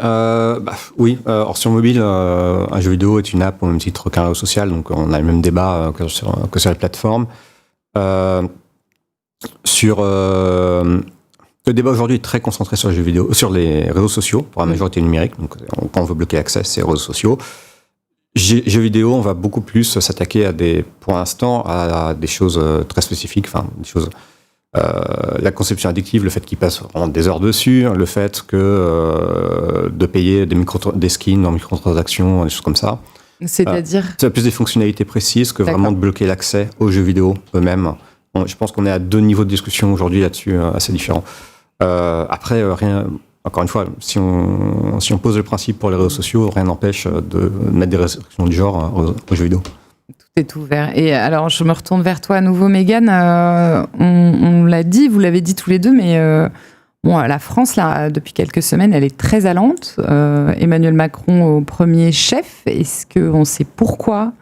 oui. Or, sur mobile, un jeu vidéo est une app au même titre qu'un réseau social. Donc, on a le même débat que sur les plateformes. Le débat aujourd'hui est très concentré sur les jeux vidéo, sur les réseaux sociaux pour la majorité numérique. Donc, quand on veut bloquer l'accès, c'est les réseaux sociaux. Jeux vidéo, on va beaucoup plus s'attaquer pour l'instant, à des choses très spécifiques, des choses. La conception addictive, le fait qu'ils passent des heures dessus, le fait de payer des skins en microtransactions, des choses comme ça. C'est-à-dire c'est plus des fonctionnalités précises que vraiment de bloquer l'accès aux jeux vidéo eux-mêmes. Je pense qu'on est à deux niveaux de discussion aujourd'hui là-dessus assez différents. Après, rien. Encore une fois, si on pose le principe pour les réseaux sociaux, rien n'empêche de mettre des restrictions du genre aux jeux vidéo. Tout est ouvert. Et alors, je me retourne vers toi à nouveau, Mégane. On l'a dit, vous l'avez dit tous les deux, mais la France, là, depuis quelques semaines, elle est très allante. Emmanuel Macron au premier chef. Est-ce qu'on sait pourquoi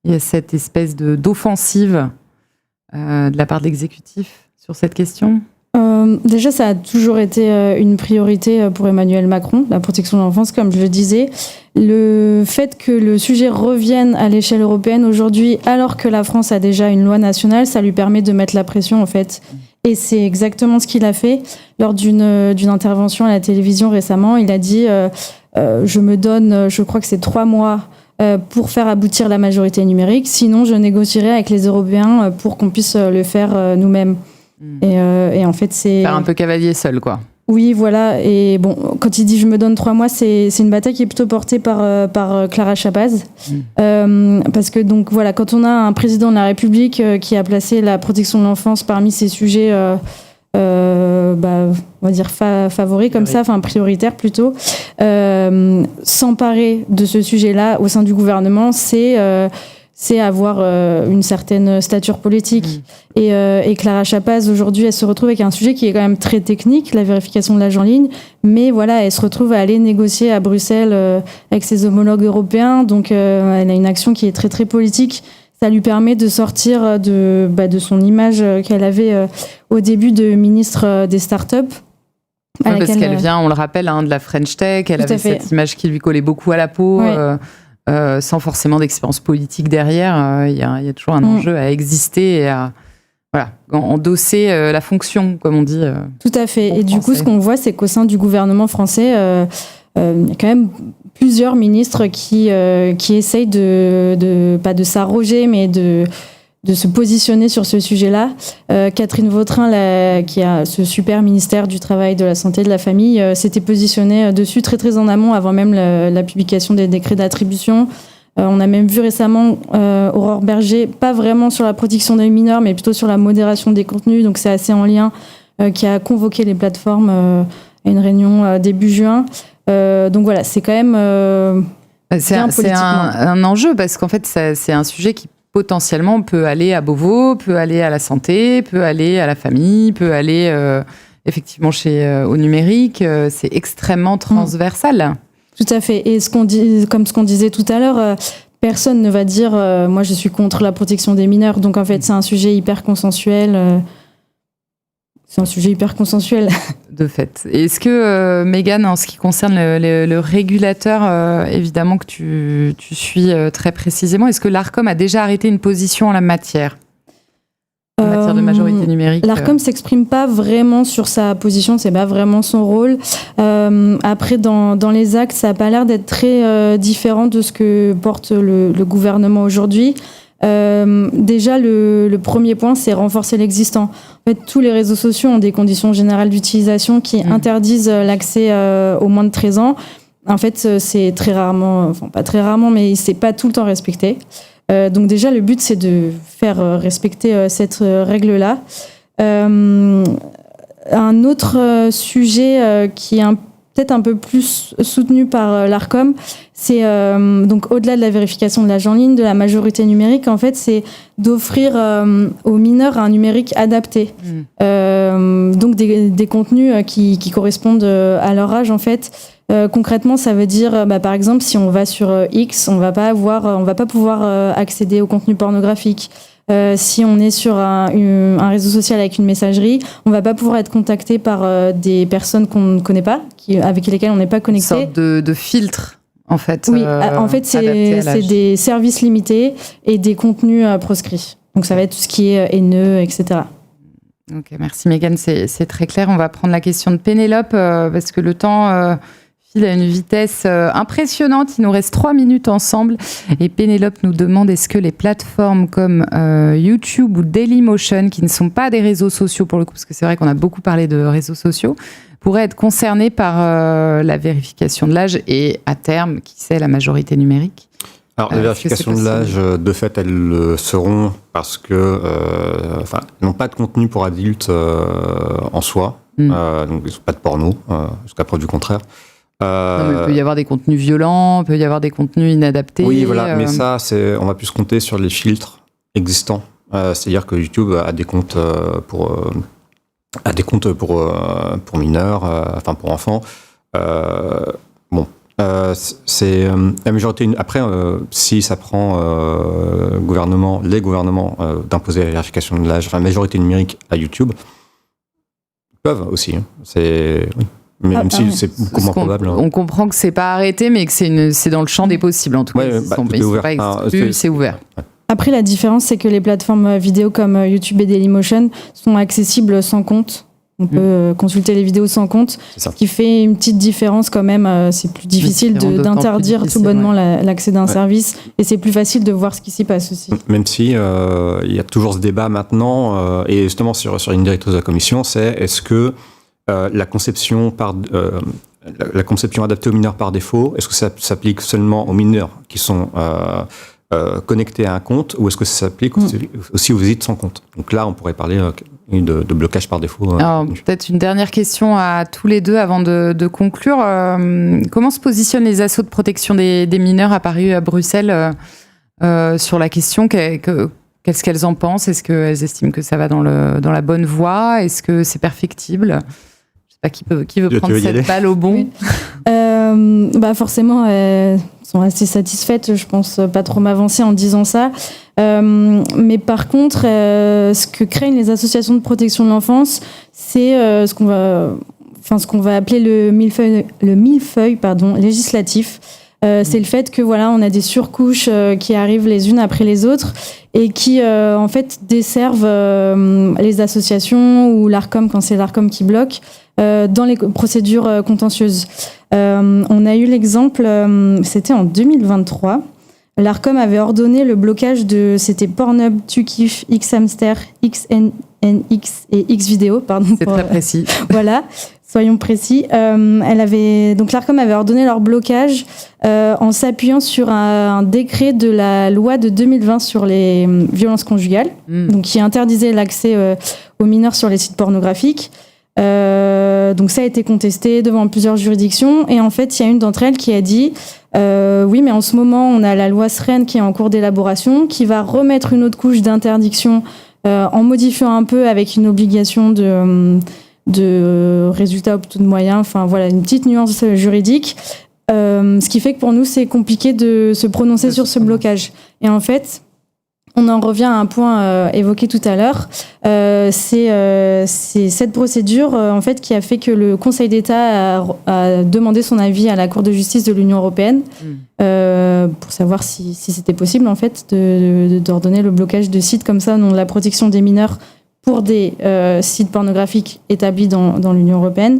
il y a cette espèce d'offensive de la part de l'exécutif sur cette question ? Déjà, ça a toujours été une priorité pour Emmanuel Macron, la protection de l'enfance, comme je le disais. Le fait que le sujet revienne à l'échelle européenne aujourd'hui, alors que la France a déjà une loi nationale, ça lui permet de mettre la pression, en fait. Et c'est exactement ce qu'il a fait lors d'une intervention à la télévision récemment. Il a dit je me donne, je crois que c'est 3 mois pour faire aboutir la majorité numérique. Sinon, je négocierai avec les Européens pour qu'on puisse le faire nous-mêmes. Et en fait, c'est... Faire un peu cavalier seul, quoi. Oui, voilà. Et bon, quand il dit « je me donne 3 mois », c'est une bataille qui est plutôt portée par Clara Chapaz. Parce que, donc, voilà, quand on a un président de la République qui a placé la protection de l'enfance parmi ses sujets on va dire favoris comme ça, enfin prioritaires plutôt. S'emparer de ce sujet-là au sein du gouvernement, c'est avoir une certaine stature politique. Et Clara Chapaz, aujourd'hui, elle se retrouve avec un sujet qui est quand même très technique, la vérification de l'âge en ligne, mais voilà, elle se retrouve à aller négocier à Bruxelles avec ses homologues européens, donc elle a une action qui est très très politique. Ça lui permet de sortir de son image qu'elle avait au début de ministre des startups. Parce qu'elle vient, on le rappelle, de la French Tech, elle avait cette image qui lui collait beaucoup à la peau. Sans forcément d'expérience politique derrière, il y a toujours un enjeu à exister et à endosser la fonction, comme on dit. Tout à fait. Et du coup, ce qu'on voit, c'est qu'au sein du gouvernement français, il y a quand même plusieurs ministres qui essayent pas de s'arroger, mais de se positionner sur ce sujet-là. Catherine Vautrin, qui a ce super ministère du Travail, de la Santé et de la Famille, s'était positionnée dessus très très en amont, avant même la publication des décrets d'attribution. On a même vu récemment Aurore Berger, pas vraiment sur la protection des mineurs, mais plutôt sur la modération des contenus, donc c'est assez en lien, qui a convoqué les plateformes à une réunion début juin. Donc voilà, c'est quand même c'est un enjeu, parce qu'en fait, c'est un sujet qui potentiellement peut aller à Beauvau, peut aller à la santé, peut aller à la famille, peut aller effectivement au numérique. C'est extrêmement transversal. Tout à fait. Et comme ce qu'on disait tout à l'heure, personne ne va dire moi je suis contre la protection des mineurs. Donc en fait, c'est un sujet hyper consensuel. De fait. Est-ce que, Mégane, en ce qui concerne le régulateur, évidemment que tu suis très précisément, est-ce que l'Arcom a déjà arrêté une position en la matière ? En matière de majorité numérique. L'Arcom s'exprime pas vraiment sur sa position, c'est pas vraiment son rôle. Après, dans les actes, ça a pas l'air d'être très différent de ce que porte le gouvernement aujourd'hui. Déjà, le premier point, c'est renforcer l'existant. En fait, tous les réseaux sociaux ont des conditions générales d'utilisation qui interdisent l'accès aux moins de 13 ans. En fait, c'est très rarement, enfin pas très rarement, mais c'est pas tout le temps respecté. Donc déjà, le but, c'est de faire respecter cette règle-là. Un autre sujet qui est peut-être un peu plus soutenu par l'Arcom, c'est donc au-delà de la vérification de l'âge en ligne, de la majorité numérique, en fait, c'est d'offrir aux mineurs un numérique adapté. Donc des contenus qui correspondent à leur âge, en fait. Concrètement, ça veut dire, par exemple, si on va sur X, on va pas pouvoir accéder au contenu pornographique. Si on est sur un réseau social avec une messagerie, on va pas pouvoir être contacté par des personnes qu'on ne connaît pas, avec lesquelles on n'est pas connecté. Une sorte de filtre, en fait. Oui, en fait, c'est des services limités et des contenus proscrits. Donc ça va être tout ce qui est haineux, etc. Ok, merci Mégane, c'est très clair. On va prendre la question de Pénélope, parce que le temps file à une vitesse impressionnante. Il nous reste 3 minutes ensemble. Et Pénélope nous demande, est-ce que les plateformes comme YouTube ou Dailymotion, qui ne sont pas des réseaux sociaux pour le coup, parce que c'est vrai qu'on a beaucoup parlé de réseaux sociaux, pourraient être concernées par la vérification de l'âge et, à terme, qui sait, la majorité numérique ? Alors, la vérification de l'âge, de fait, elles le seront parce que, n'ont pas de contenu pour adultes en soi. Donc, ils n'ont pas de porno, jusqu'à preuve du contraire. Non, mais il peut y avoir des contenus violents, il peut y avoir des contenus inadaptés. Oui, voilà, mais ça, on va plus compter sur les filtres existants. C'est-à-dire que YouTube a des comptes pour mineurs, pour enfants. C'est la majorité. Après, si ça prend les gouvernements d'imposer la vérification de l'âge, la majorité numérique à YouTube, ils peuvent aussi. Oui. Mais même si c'est beaucoup moins probable. On comprend que c'est pas arrêté, mais que c'est dans le champ des possibles en tout cas. C'est ouvert. Ouais. Après, la différence, c'est que les plateformes vidéo comme YouTube et Dailymotion sont accessibles sans compte. On peut consulter les vidéos sans compte, ce qui fait une petite différence quand même. C'est plus difficile d'interdire tout bonnement l'accès d'un service, et c'est plus facile de voir ce qui s'y passe aussi. Même si il y a toujours ce débat maintenant, et justement sur une directrice de la commission, c'est est-ce que la conception adaptée aux mineurs par défaut, est-ce que ça s'applique seulement aux mineurs qui sont connectés à un compte, ou est-ce que ça s'applique aussi aux visites sans compte ? Donc là, on pourrait parler eu de blocage par défaut. Alors, peut-être une dernière question à tous les deux avant de conclure. Comment se positionnent les assos de protection des mineurs apparus à Bruxelles sur la question? Qu'est-ce qu'elles en pensent? Est-ce qu'elles estiment que ça va dans la bonne voie? Est-ce que c'est perfectible? Je sais pas qui veut prendre cette balle au bon. Oui. Forcément, elles sont assez satisfaites. Je pense pas trop m'avancer en disant ça. Mais par contre, ce que craignent les associations de protection de l'enfance, c'est ce qu'on va appeler le millefeuille législatif. C'est le fait que on a des surcouches qui arrivent les unes après les autres et qui en fait desservent les associations ou l'Arcom quand c'est l'Arcom qui bloque dans les procédures contentieuses. On a eu l'exemple, c'était en 2023. L'Arcom avait ordonné le blocage c'était Pornhub, Tukif, Xhamster, XNNX et Xvideo, pardon. C'est très précis. Voilà. Soyons précis. Donc l'Arcom avait ordonné leur blocage en s'appuyant sur un décret de la loi de 2020 sur les violences conjugales, donc qui interdisait l'accès aux mineurs sur les sites pornographiques. Donc ça a été contesté devant plusieurs juridictions et en fait il y a une d'entre elles qui a dit oui mais en ce moment on a la loi SREN qui est en cours d'élaboration qui va remettre une autre couche d'interdiction en modifiant un peu avec une obligation de résultats ou de moyens, enfin voilà, une petite nuance juridique, ce qui fait que pour nous c'est compliqué de se prononcer sur ce blocage. Et en fait, on en revient à un point évoqué tout à l'heure, c'est cette procédure en fait qui a fait que le Conseil d'État a demandé son avis à la Cour de justice de l'Union européenne pour savoir si c'était possible en fait d'ordonner le blocage de sites comme ça au nom de la protection des mineurs pour des sites pornographiques établis dans l'Union européenne.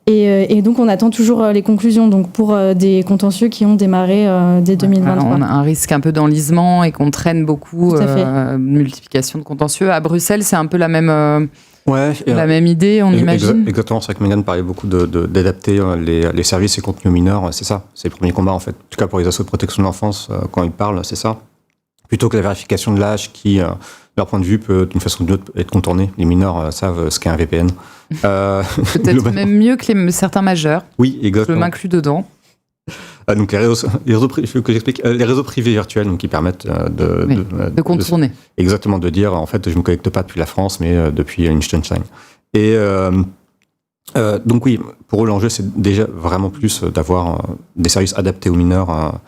Et donc, on attend toujours les conclusions donc pour des contentieux qui ont démarré dès 2023. On a un risque un peu d'enlisement et qu'on traîne beaucoup, multiplication de contentieux. À Bruxelles, c'est un peu la même idée, on imagine. Exactement, c'est vrai que Mégane parlait beaucoup d'adapter les services et contenus mineurs, c'est ça. C'est le premier combat, en fait. En tout cas, pour les assos de protection de l'enfance, quand ils parlent, c'est ça. Plutôt que la vérification de l'âge qui, de leur point de vue, peut d'une façon ou d'une autre être contournée. Les mineurs savent ce qu'est un VPN. Peut-être même mieux que certains majeurs. Oui, exactement. Je m'inclus dedans. Donc les réseaux privés virtuels donc, qui permettent de contourner. Exactement, de dire, en fait, je ne me connecte pas depuis la France, mais depuis Liechtenstein. Et donc oui, pour eux, l'enjeu, c'est déjà vraiment plus d'avoir des services adaptés aux mineurs.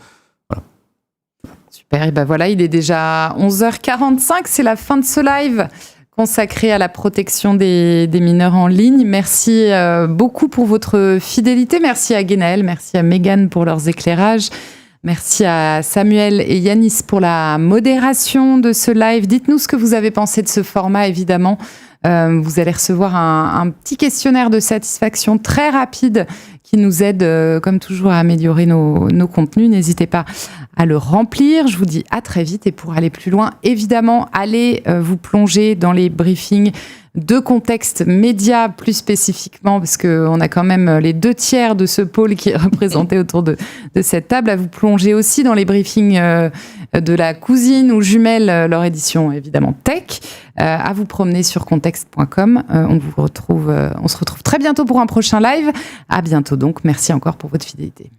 Super, et ben voilà, il est déjà 11h45, c'est la fin de ce live consacré à la protection des mineurs en ligne. Merci beaucoup pour votre fidélité, merci à Guénaël, merci à Mégane pour leurs éclairages, merci à Samuel et Yanis pour la modération de ce live. Dites-nous ce que vous avez pensé de ce format, évidemment. Vous allez recevoir un petit questionnaire de satisfaction très rapide qui nous aide, comme toujours, à améliorer nos contenus. N'hésitez pas à le remplir. Je vous dis à très vite. Et pour aller plus loin, évidemment, allez vous plonger dans les briefings de Contexte Média, plus spécifiquement, parce qu'on a quand même les 2/3 de ce pôle qui est représenté autour de cette table, à vous plonger aussi dans les briefings de la cousine ou jumelle, leur édition évidemment tech, à vous promener sur contexte.com. On se retrouve très bientôt pour un prochain live. À bientôt donc. Merci encore pour votre fidélité.